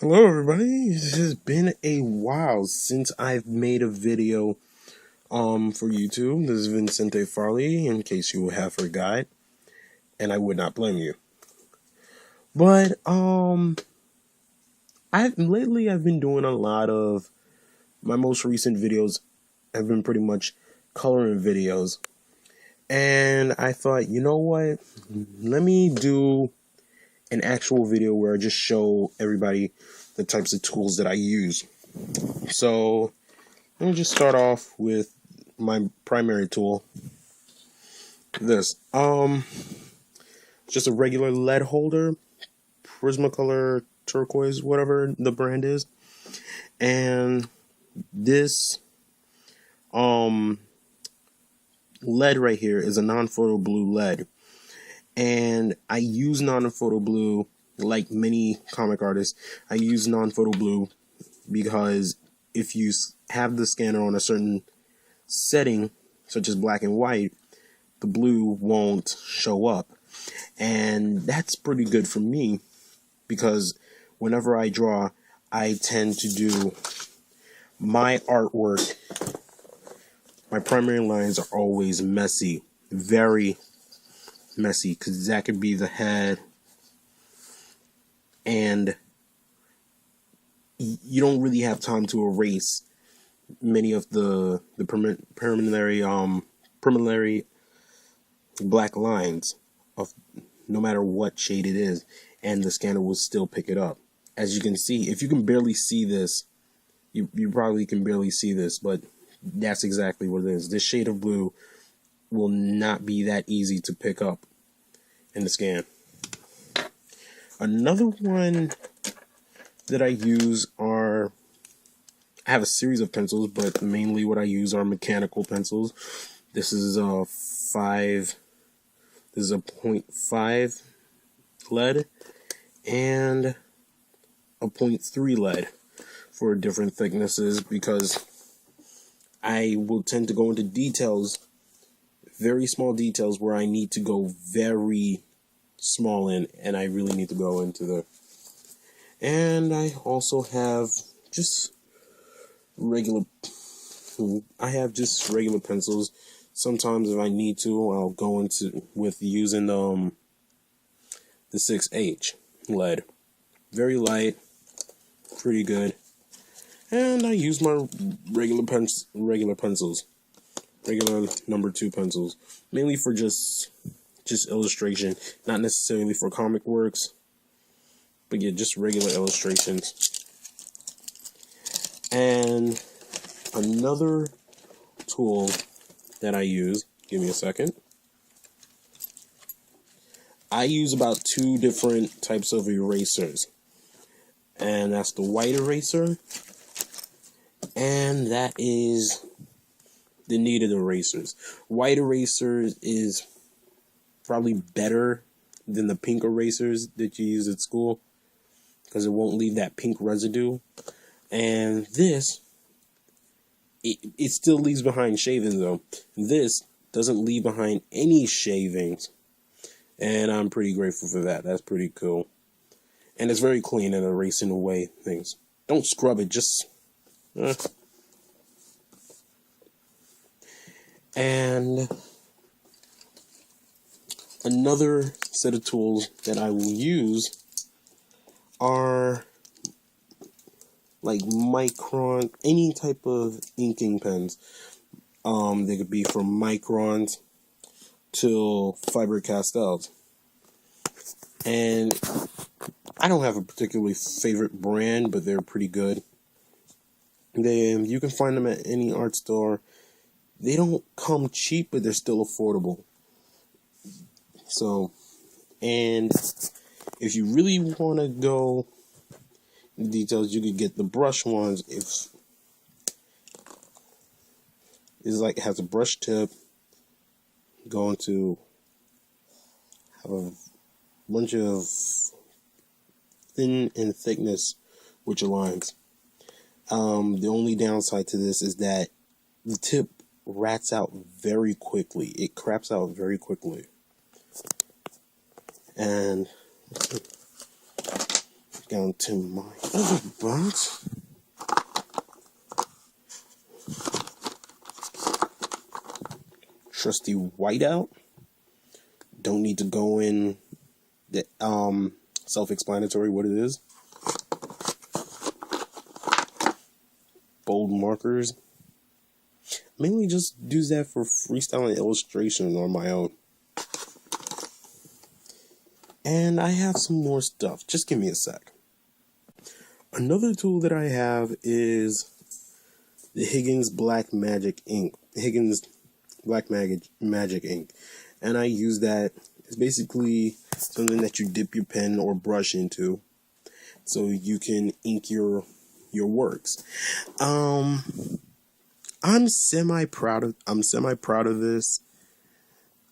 Hello everybody, it has been a while since I've made a video for YouTube. This is Vincente Farley, in case you have forgot, and I would not blame you. But I've been doing a lot of my most recent videos have been pretty much coloring videos. And I thought, you know what? Let me do an actual video where I just show everybody the types of tools that I use. So let me just start off with my primary tool. This just a regular lead holder, Prismacolor turquoise, whatever the brand is. And this lead right here is a non-photo blue lead. And I use non-photo blue like many comic artists. I use non-photo blue because if you have the scanner on a certain setting, such as black and white, the blue won't show up. And that's pretty good for me because whenever I draw, I tend to do my artwork. My primary lines are always messy, very messy, because that could be the head, and you don't really have time to erase many of the preliminary black lines of no matter what shade it is, and the scanner will still pick it up. As you can see, if you can barely see this, you probably can barely see this, but that's exactly what it is. This shade of blue will not be that easy to pick up in the scan. Another one that I use I have a series of pencils, but mainly what I use are mechanical pencils. This is a 0.5 lead and a 0.3 lead for different thicknesses, because I will tend to go into details, very small details, where I need to go very small in, and I really need to go into the. And I also have just regular pencils. Sometimes if I need to, I'll go into with using the 6H lead. Very light, pretty good. And I use my regular pencils, regular number 2 pencils, mainly for just illustration, not necessarily for comic works, but yeah, just regular illustrations. And another tool that I use, give me a second. I use about 2 different types of erasers, and that's the white eraser, and that is the kneaded erasers. White erasers is probably better than the pink erasers that you use at school, because it won't leave that pink residue. And this, it still leaves behind shavings though. This doesn't leave behind any shavings, and I'm pretty grateful for that. That's pretty cool. And it's very clean at erasing away things. Don't scrub it, just And another set of tools that I will use are like Micron, any type of inking pens. They could be from Microns till Faber-Castells. And I don't have a particularly favorite brand, but they're pretty good. You can find them at any art store. They don't come cheap, but they're still affordable. So, and if you really want to go in details, you could get the brush ones. It has a brush tip, going to have a bunch of thin and thickness with your lines. The only downside to this is that the tip rats out very quickly. It craps out very quickly. And down to my other box. Trusty whiteout. Don't need to go in the self-explanatory what it is. Bold markers. Mainly just use that for freestyle and illustration on my own. And I have some more stuff. Just give me a sec. Another tool that I have is the Higgins Black Magic ink. Higgins Black Magic ink. And I use that. It's basically something that you dip your pen or brush into so you can ink your works. I'm semi proud of this.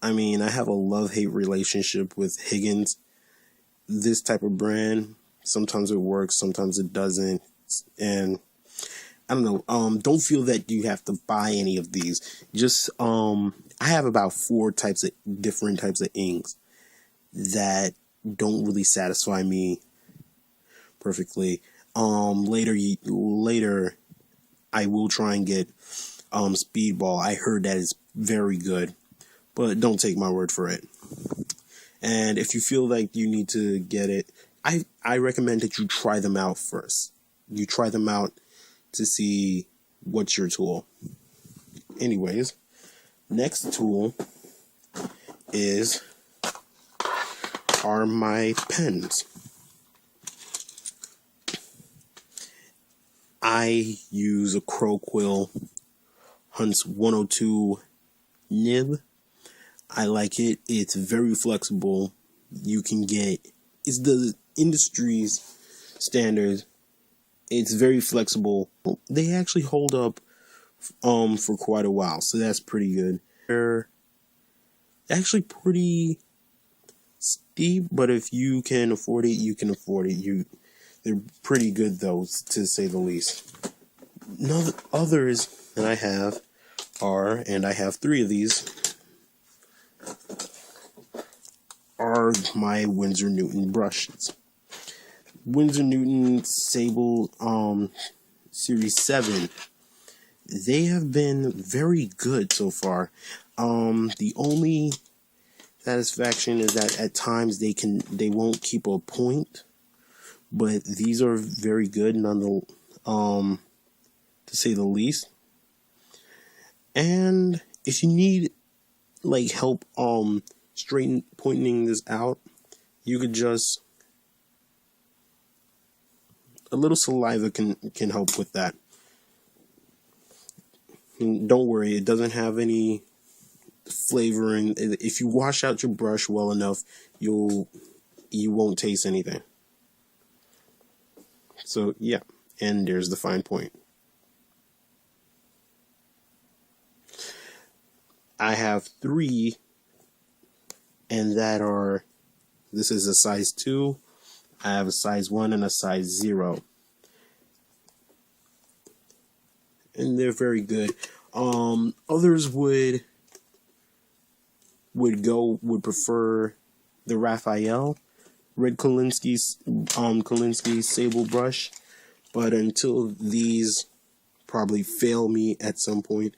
I mean, I have a love-hate relationship with Higgins. This type of brand, sometimes it works, sometimes it doesn't. And I don't know, don't feel that you have to buy any of these. Just, I have about 4 different types of inks that don't really satisfy me perfectly. Later, I will try and get, Speedball. I heard that is very good, but don't take my word for it. And if you feel like you need to get it, I recommend that you try them out first. You try them out to see what's your tool. Anyways, next tool are my pens. I use a Crow-Quill Hunts 102 nib. I like it. It's very flexible. You can get, it's the industry's standard. It's very flexible. They actually hold up for quite a while, so that's pretty good. They're actually pretty steep, but if you can afford it, you can afford it. They're pretty good though, to say the least. Others that I have are, and I have 3 of these, are my Winsor Newton brushes. Winsor Newton Sable Series 7. They have been very good so far. The only satisfaction is that at times they won't keep a point, but these are very good to say the least. And if you need like help pointing this out, you could just, a little saliva can help with that. And don't worry, it doesn't have any flavoring. If you wash out your brush well enough, you won't taste anything. So yeah, and there's the fine point. I have 3, and this is a size 2, I have a size 1 and a size 0. And they're very good. Others would prefer the Raphael Red Kolinsky Sable brush, but until these probably fail me at some point,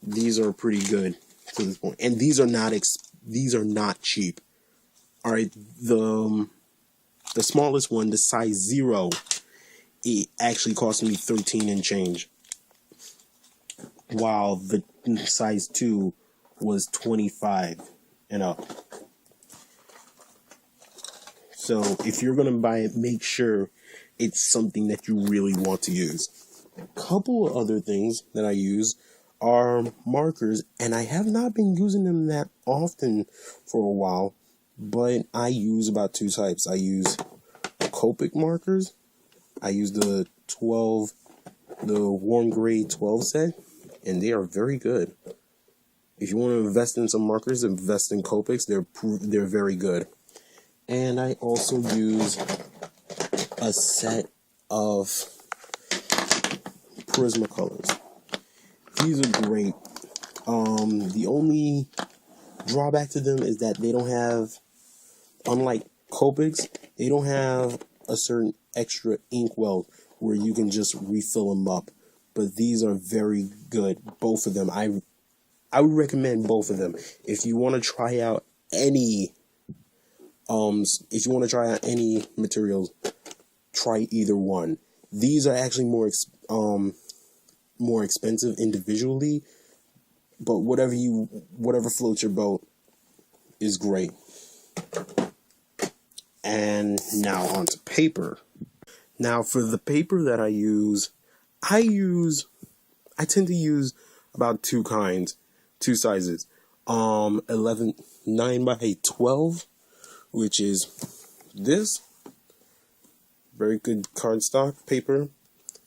these are pretty good to this point. And these are not cheap. All right, the smallest one, the size 0, it actually cost me 13 and change, while the size 2 was 25 and up. So if you're gonna buy it, make sure it's something that you really want to use. A couple of other things that I use are markers, and I have not been using them that often for a while, but I use about 2 types. I use Copic markers. I use the Warm Gray 12 set, and they are very good. If you want to invest in some markers, invest in Copics. They're very good. And I also use a set of Prismacolors. These are great. The only drawback to them is that they don't have, unlike Copics, they don't have a certain extra inkwell where you can just refill them up. But these are very good, both of them. I would recommend both of them. If you want to try out any materials, try either one. These are actually more expensive individually, but whatever floats your boat is great. And now onto paper. Now for the paper that I tend to use about two sizes. 9x12, which is this very good cardstock paper,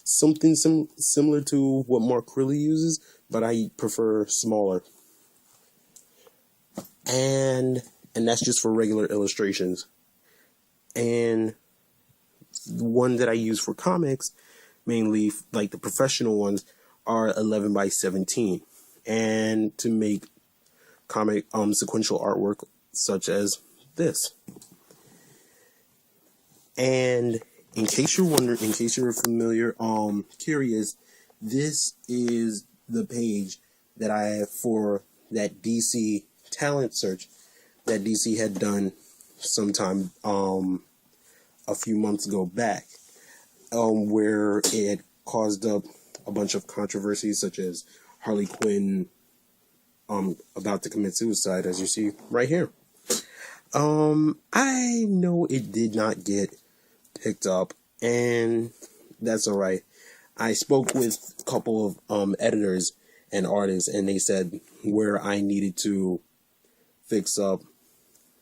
something similar to what Mark Crilley uses, but I prefer smaller. And that's just for regular illustrations. And the one that I use for comics, mainly like the professional ones, are 11x17. And to make comic sequential artwork such as this. And in case you're familiar, curious, this is the page that I have for that DC talent search that DC had done sometime a few months ago back, where it caused up a bunch of controversies, such as Harley Quinn about to commit suicide, as you see right here. I know it did not get picked up, and that's alright. I spoke with a couple of editors and artists, and they said where I needed to fix up,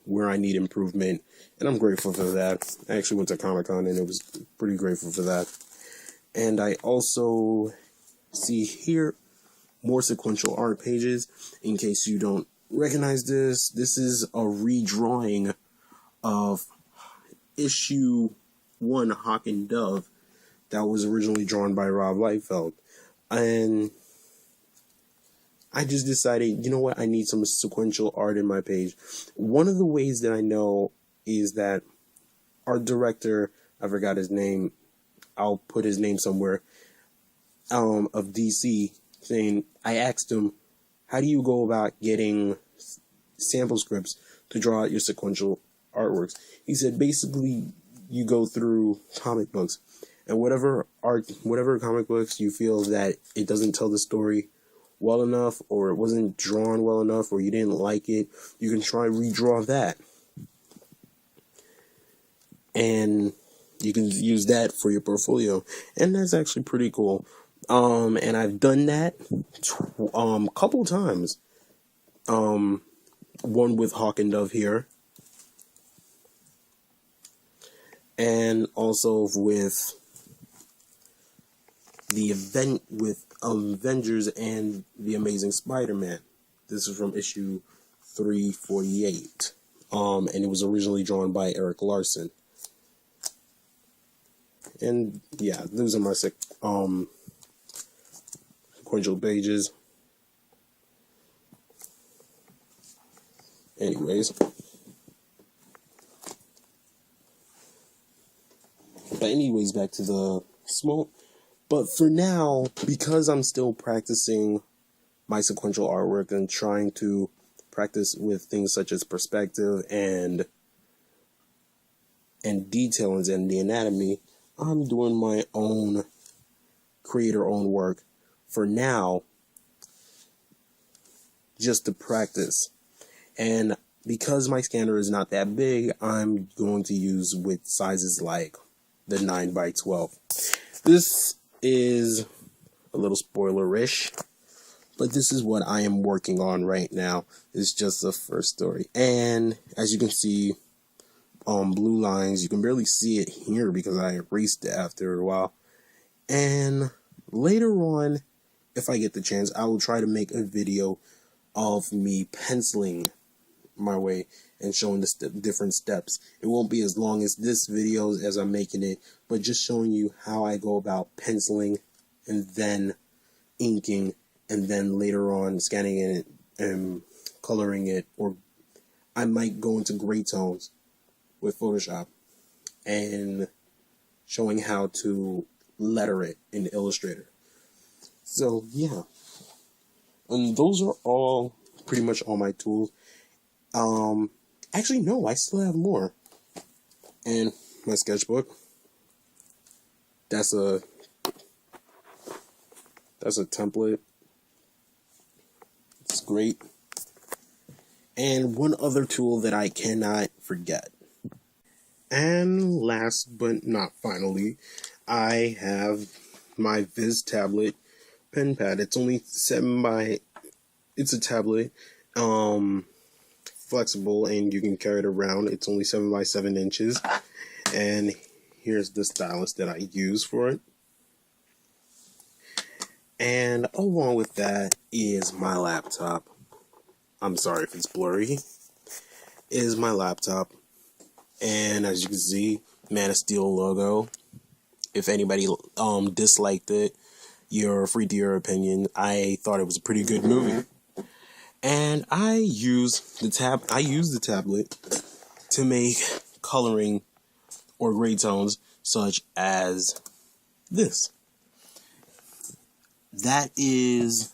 where I need improvement, and I'm grateful for that. I actually went to Comic-Con, and it was pretty grateful for that. And I also see here more sequential art pages. In case you don't recognize this is a redrawing of issue 1, Hawk and Dove, that was originally drawn by Rob Liefeld. And I just decided, you know what, I need some sequential art in my page. One of the ways that I know is that our director, I forgot his name, I'll put his name somewhere, of DC, saying, I asked him, how do you go about getting sample scripts to draw out your sequential artworks? He said, basically, you go through comic books, and whatever comic books you feel that it doesn't tell the story well enough, or it wasn't drawn well enough, or you didn't like it, you can try redraw that. And you can use that for your portfolio, and that's actually pretty cool. And I've done that a couple times. One with Hawk and Dove here, and also with the event with Avengers and the Amazing Spider-Man. This is from issue 348, and it was originally drawn by Eric Larson. And yeah, those are my sequential pages. Anyways, back to the smoke. But for now, because I'm still practicing my sequential artwork and trying to practice with things such as perspective and details and the anatomy, I'm doing my own creator-owned work for now, just to practice. And because my scanner is not that big, I'm going to use with sizes like the 9x12. This is a little spoiler-ish, but this is what I am working on right now. It's just the first story. And as you can see, blue lines, you can barely see it here because I erased it after a while. And later on, if I get the chance, I will try to make a video of me penciling my way and showing the different steps. It won't be as long as this video as I'm making it, but just showing you how I go about penciling and then inking and then later on scanning it and coloring it, or I might go into gray tones with Photoshop. And showing how to letter it in Illustrator. So yeah, and those are all pretty much all my tools. Actually no, I still have more. And my sketchbook. That's a template. It's great. And one other tool that I cannot forget. And last but not finally, I have my Viz tablet pen pad. It's only it's a tablet, flexible, and you can carry it around. It's only 7 by 7 inches. And here's the stylus that I use for it. And along with that is my laptop. I'm sorry if it's blurry. Is my laptop. And as you can see, Man of Steel logo. If anybody disliked it, you're free to your opinion. I thought it was a pretty good movie. And I use the tablet to make coloring or gray tones such as this. That is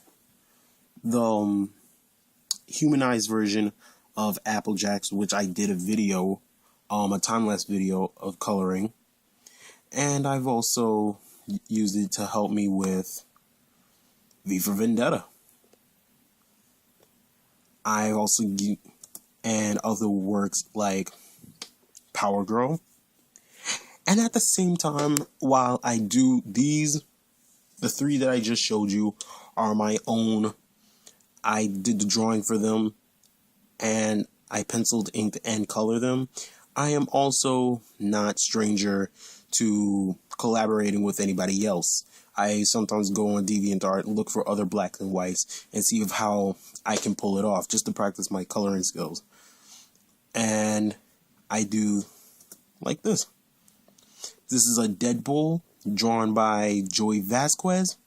the humanized version of Applejacks, which I did a video, a time-lapse video of coloring. And I've also used it to help me with V for Vendetta. I also and other works like Power Girl. And at the same time, while I do these, the 3 that I just showed you are my own. I did the drawing for them, and I penciled, inked, and colored them. I am also not stranger to collaborating with anybody else. I sometimes go on DeviantArt and look for other blacks and whites and see of how I can pull it off, just to practice my coloring skills. And I do like this. This is a Deadpool drawn by Joey Vasquez.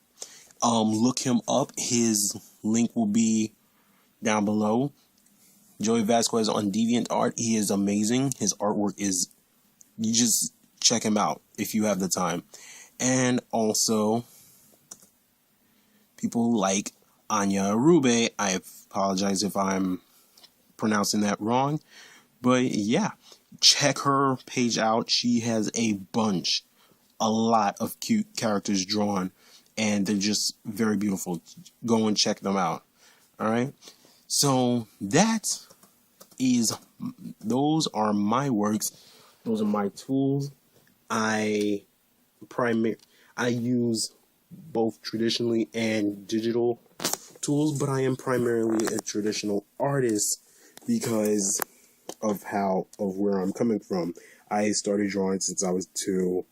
Look him up. His link will be down below. Joey Vasquez on DeviantArt. He is amazing. His artwork is, you just check him out if you have the time. And also, people like Anya Arube. I apologize if I'm pronouncing that wrong. But yeah, check her page out. She has a lot of cute characters drawn, and they're just very beautiful. Go and check them out. Alright? So those are my works. Those are my tools. I use both traditionally and digital tools, but I am primarily a traditional artist because of where I'm coming from. I started drawing since I was 2,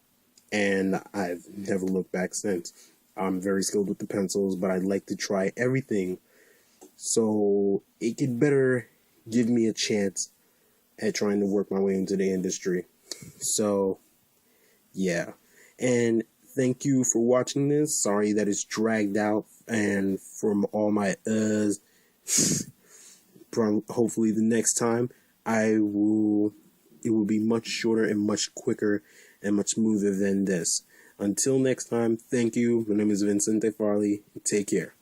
and I've never looked back since. I'm very skilled with the pencils, but I'd like to try everything so it could better give me a chance at trying to work my way into the industry. So yeah, and thank you for watching this. Sorry that it's dragged out, and from all my hopefully the next time it will be much shorter and much quicker and much smoother than this. Until next time, thank you. My name is Vincente Farley. Take care.